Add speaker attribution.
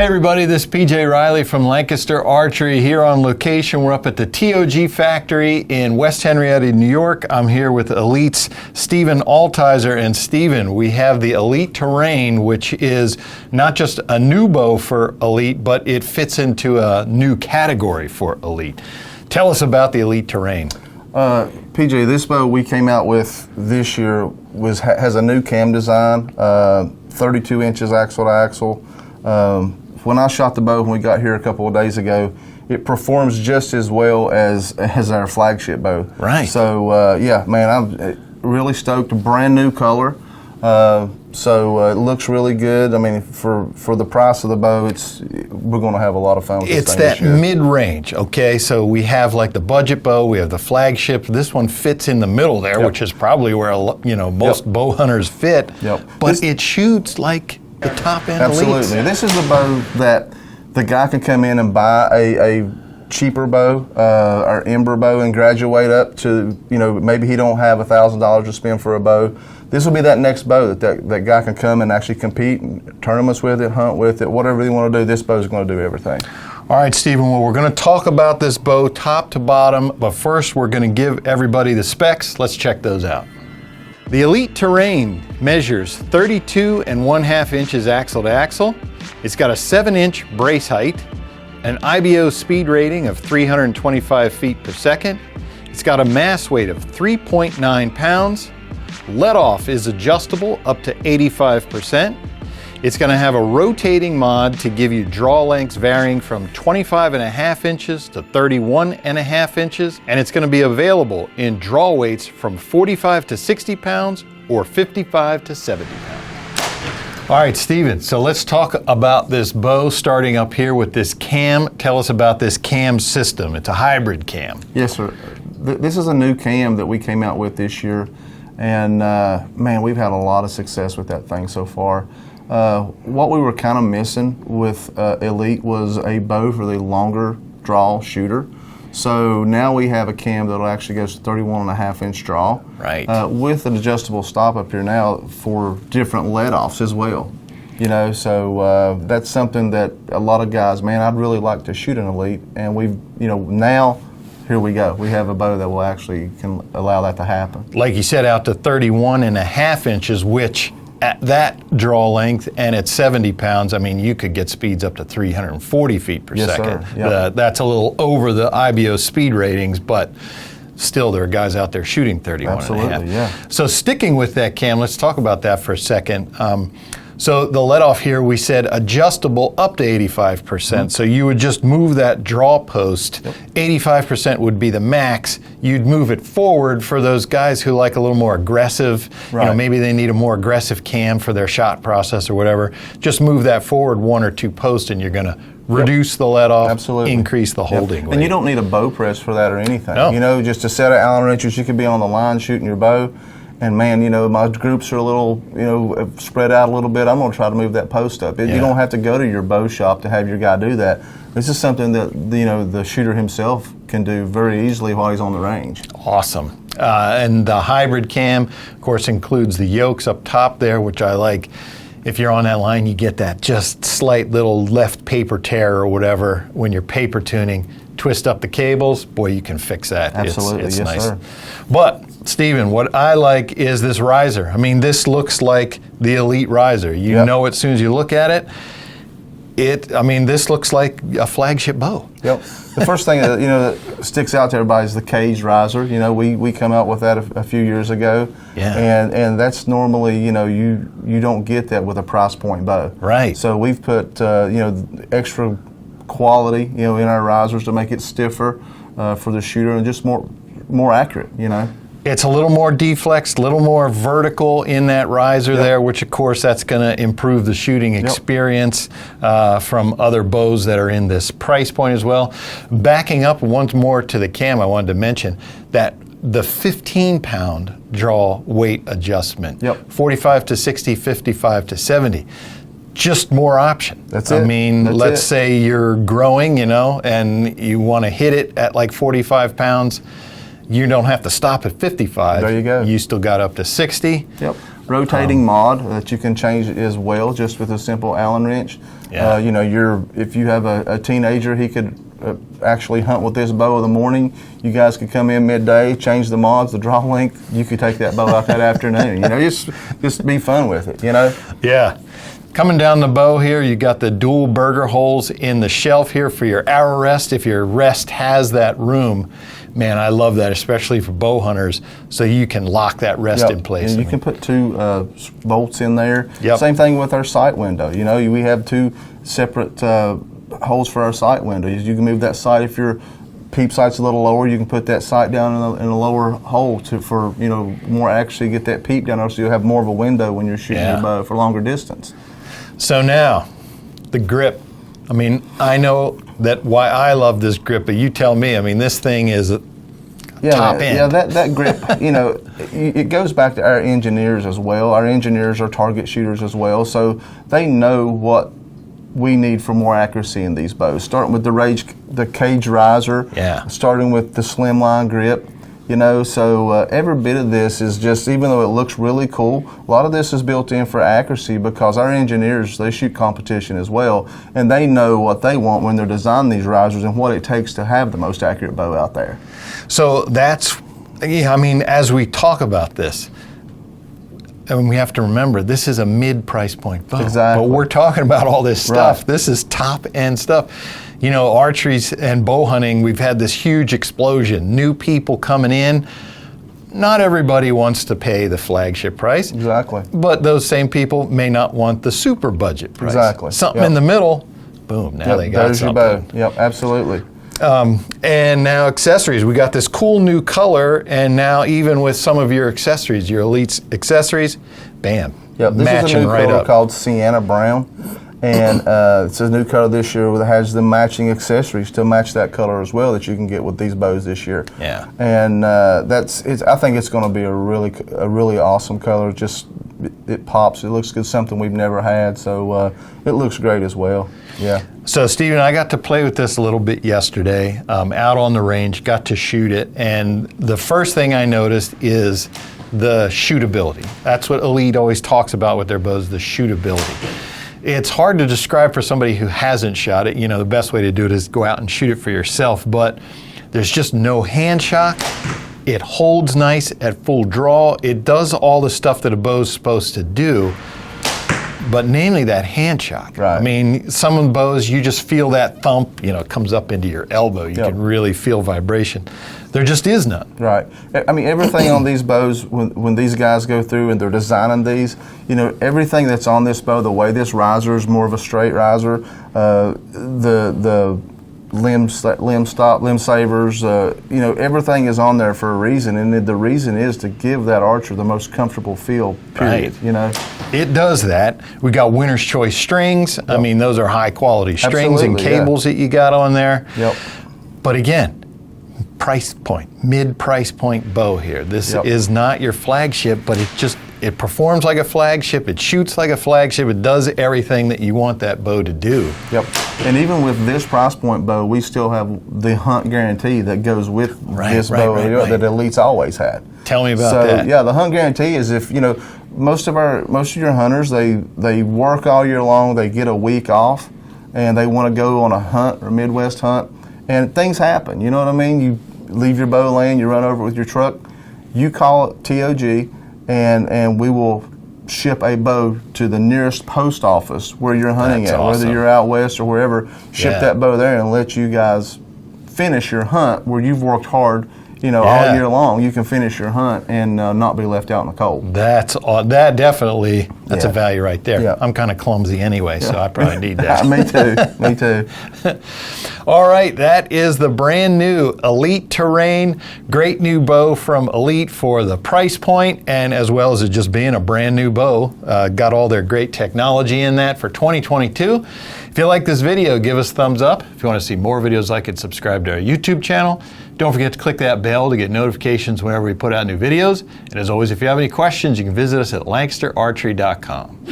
Speaker 1: Hey everybody, this is PJ Riley from Lancaster Archery here on location. We're up at the TOG factory in West Henrietta, New York. I'm here with Elite's Stephen Altizer. And Stephen, we have the Elite Terrain, which is not just a new bow for Elite, but it fits into a new category for Elite. Tell us about the Elite Terrain.
Speaker 2: PJ, this bow we came out with this year has a new cam design, 32 inches axle to axle. When I shot the bow when we got here a couple of days ago, it performs just as well as our flagship bow.
Speaker 1: Right.
Speaker 2: So yeah, man, I'm really stoked. Brand new color, so it looks really good. I mean, for the price of the bow, we're going to have a lot of fun with this
Speaker 1: It's
Speaker 2: thing
Speaker 1: that
Speaker 2: this year.
Speaker 1: mid-range, okay? So we have like the budget bow, we have the flagship. This one fits in the middle there,
Speaker 2: Yep.
Speaker 1: which is probably where most bow hunters fit.
Speaker 2: Yep.
Speaker 1: But it shoots like the top end
Speaker 2: Absolutely.
Speaker 1: Elites.
Speaker 2: This is a bow that the guy can come in and buy a cheaper bow, or ember bow, and graduate up to, maybe he don't have $1,000 to spend for a bow. This will be that next bow that guy can come and actually compete, tournaments with it, hunt with it, whatever they want to do. This bow is going to do everything.
Speaker 1: All right, Stephen, well, we're going to talk about this bow top to bottom, but first we're going to give everybody the specs. Let's check those out. The Elite Terrain measures 32 1/2 inches axle to axle. It's got a 7-inch brace height, an IBO speed rating of 325 feet per second. It's got a mass weight of 3.9 pounds. Let off is adjustable up to 85%. It's going to have a rotating mod to give you draw lengths varying from 25 1/2 inches to 31 1/2 inches, and it's going to be available in draw weights from 45 to 60 pounds or 55 to 70 pounds. All right, Stephen, so let's talk about this bow starting up here with this cam. Tell us about this cam system. It's a hybrid cam.
Speaker 2: Yes, sir. This is a new cam that we came out with this year, and man, we've had a lot of success with that thing so far. What we were kind of missing with Elite was a bow for the longer draw shooter. So now we have a cam that'll actually go to 31 1/2 inch draw.
Speaker 1: Right.
Speaker 2: With an adjustable stop up here now for different let-offs as well. So that's something that a lot of guys, man, I'd really like to shoot an Elite, and we've, now here we go. We have a bow that will actually can allow that to happen.
Speaker 1: Like you said, out to 31 1/2 inches, which at that draw length and at 70 pounds, I mean, you could get speeds up to 340 feet per
Speaker 2: Yes,
Speaker 1: second.
Speaker 2: sir. Yep.
Speaker 1: That's a little over the IBO speed ratings, but still there are guys out there shooting 31
Speaker 2: Absolutely,
Speaker 1: 1/2.
Speaker 2: yeah.
Speaker 1: So sticking with that cam, let's talk about that for a second. So the let off here, we said adjustable up to 85%. So you would just move that draw post.
Speaker 2: Yep.
Speaker 1: 85% would be the max. You'd move it forward for those guys who like a little more aggressive.
Speaker 2: Right.
Speaker 1: Maybe they need a more aggressive cam for their shot process or whatever. Just move that forward 1 or 2 posts and you're going to reduce the let off,
Speaker 2: Absolutely.
Speaker 1: increase the holding weight.
Speaker 2: And you don't need a bow press for that or anything.
Speaker 1: No.
Speaker 2: Just a set of Allen wrenches, you could be on the line shooting your bow. And man, my groups are a little, spread out a little bit. I'm going to try to move that post up. You don't have to go to your bow shop to have your guy do that. This is something that, the shooter himself can do very easily while he's on the range.
Speaker 1: Awesome. And the hybrid cam, of course, includes the yokes up top there, which I like. If you're on that line, you get that just slight little left paper tear or whatever when you're paper tuning. Twist up the cables, boy, you can fix that.
Speaker 2: Absolutely,
Speaker 1: it's
Speaker 2: yes,
Speaker 1: nice.
Speaker 2: sir.
Speaker 1: But, Stephen, what I like is this riser. I mean, this looks like the Elite riser. You
Speaker 2: Yep.
Speaker 1: know it as soon as you look at it. This looks like a flagship bow.
Speaker 2: Yep. The first thing that sticks out to everybody is the cage riser. We come out with that a few years ago.
Speaker 1: Yeah.
Speaker 2: And that's normally you don't get that with a price point bow.
Speaker 1: Right.
Speaker 2: So we've put extra quality in our risers to make it stiffer for the shooter and just more accurate.
Speaker 1: It's a little more deflex, a little more vertical in that riser there, which of course that's going to improve the shooting experience from other bows that are in this price point as well. Backing up once more to the cam, I wanted to mention that the 15-pound draw weight adjustment, 45 to 60, 55 to 70. Just more option.
Speaker 2: That's it.
Speaker 1: I mean,
Speaker 2: That's
Speaker 1: let's
Speaker 2: it.
Speaker 1: say you're growing, and you want to hit it at like 45 pounds. You don't have to stop at 55.
Speaker 2: There you go.
Speaker 1: You still got up to 60.
Speaker 2: Yep. Rotating mod that you can change as well, just with a simple Allen wrench.
Speaker 1: Yeah.
Speaker 2: You know, if you have a teenager, he could actually hunt with this bow in the morning. You guys could come in midday, change the mods, the draw length. You could take that bow out that afternoon. You know, just be fun with it. You know.
Speaker 1: Yeah. Coming down the bow here, you got the dual burger holes in the shelf here for your arrow rest. If your rest has that room, man, I love that, especially for bow hunters, so you can lock that rest in place.
Speaker 2: And you can put 2 bolts in there.
Speaker 1: Yep.
Speaker 2: Same thing with our sight window. You know, we have 2 separate holes for our sight window. You can move that sight if your peep sight's a little lower. You can put that sight down in a lower hole for you know, more accuracy, get that peep down there, so you'll have more of a window when you're shooting your bow for longer distance.
Speaker 1: So now, the grip. I mean, I know that why I love this grip, but you tell me. I mean, this thing is top end.
Speaker 2: Yeah, that grip, you know, it goes back to our engineers as well. Our engineers are target shooters as well, so they know what we need for more accuracy in these bows. Starting with the cage riser, starting with the slimline grip. You know, so every bit of this is just, even though it looks really cool, a lot of this is built in for accuracy because our engineers, they shoot competition as well, and they know what they want when they're designing these risers and what it takes to have the most accurate bow out there.
Speaker 1: So that's, I mean, as we talk about this, and we have to remember, this is a mid-price point bow.
Speaker 2: Exactly.
Speaker 1: But we're talking about all this stuff.
Speaker 2: Right. This
Speaker 1: is top-end stuff. You know, archery and bow hunting, we've had this huge explosion. New people coming in. Not everybody wants to pay the flagship price.
Speaker 2: Exactly.
Speaker 1: But those same people may not want the super budget price.
Speaker 2: Exactly.
Speaker 1: Something in the middle, boom, now they got
Speaker 2: there's
Speaker 1: something.
Speaker 2: your bow. Yep, absolutely.
Speaker 1: And now accessories. We got this cool new color, and now even with some of your accessories, your Elite's accessories, bam,
Speaker 2: yep, this
Speaker 1: matching
Speaker 2: is a new
Speaker 1: right
Speaker 2: color
Speaker 1: up.
Speaker 2: called Sienna Brown, and it's a new color this year that has the matching accessories to match that color as well that you can get with these bows this year.
Speaker 1: Yeah.
Speaker 2: And I think it's going to be a really awesome color. Just it pops. It looks good. Something we've never had. So it looks great as well. Yeah.
Speaker 1: So Steven, I got to play with this a little bit yesterday, out on the range, got to shoot it, and the first thing I noticed is the shootability. That's what Elite always talks about with their bows, the shootability. It's hard to describe for somebody who hasn't shot it. You know, the best way to do it is go out and shoot it for yourself, but there's just no hand shock. It holds nice at full draw. It does all the stuff that a bow's supposed to do, but namely that hand shock.
Speaker 2: Right.
Speaker 1: I mean, some of the bows, you just feel that thump, you know, it comes up into your elbow. You can really feel vibration. There just is none.
Speaker 2: Right. I mean, everything on these bows, when these guys go through and they're designing these, you know, everything that's on this bow, the way this riser is more of a straight riser, the limb savers, you know, everything is on there for a reason, and the reason is to give that archer the most comfortable feel, period.
Speaker 1: Right.
Speaker 2: You know,
Speaker 1: it does that. We got winner's choice strings. I mean, those are high quality strings and cables that you got on there.
Speaker 2: Yep.
Speaker 1: But again, price point, mid-price point bow here. This is not your flagship, but it performs like a flagship, it shoots like a flagship, it does everything that you want that bow to do.
Speaker 2: Yep. And even with this price point bow, we still have the hunt guarantee that goes with this bow that Elite's always had.
Speaker 1: Tell me about that.
Speaker 2: Yeah, the hunt guarantee is, if you know, most of your hunters, they work all year long, they get a week off, and they want to go on a hunt or Midwest hunt, and things happen. You know what I mean? You leave your bow laying, you run over it with your truck, you call it TOG, and we will ship a bow to the nearest post office where you're hunting at, whether you're out west or wherever. Ship that bow there and let you guys finish your hunt where you've worked hard, you know, all year long. You can finish your hunt and not be left out in the cold.
Speaker 1: That's a value right there. Yeah. I'm kind of clumsy anyway, so I probably need that.
Speaker 2: Me too.
Speaker 1: All right, that is the brand new Elite Terrain. Great new bow from Elite for the price point, and as well as it just being a brand new bow. Got all their great technology in that for 2022. If you like this video, give us a thumbs up. If you want to see more videos like it, subscribe to our YouTube channel. Don't forget to click that bell to get notifications whenever we put out new videos. And as always, if you have any questions, you can visit us at LancasterArchery.com.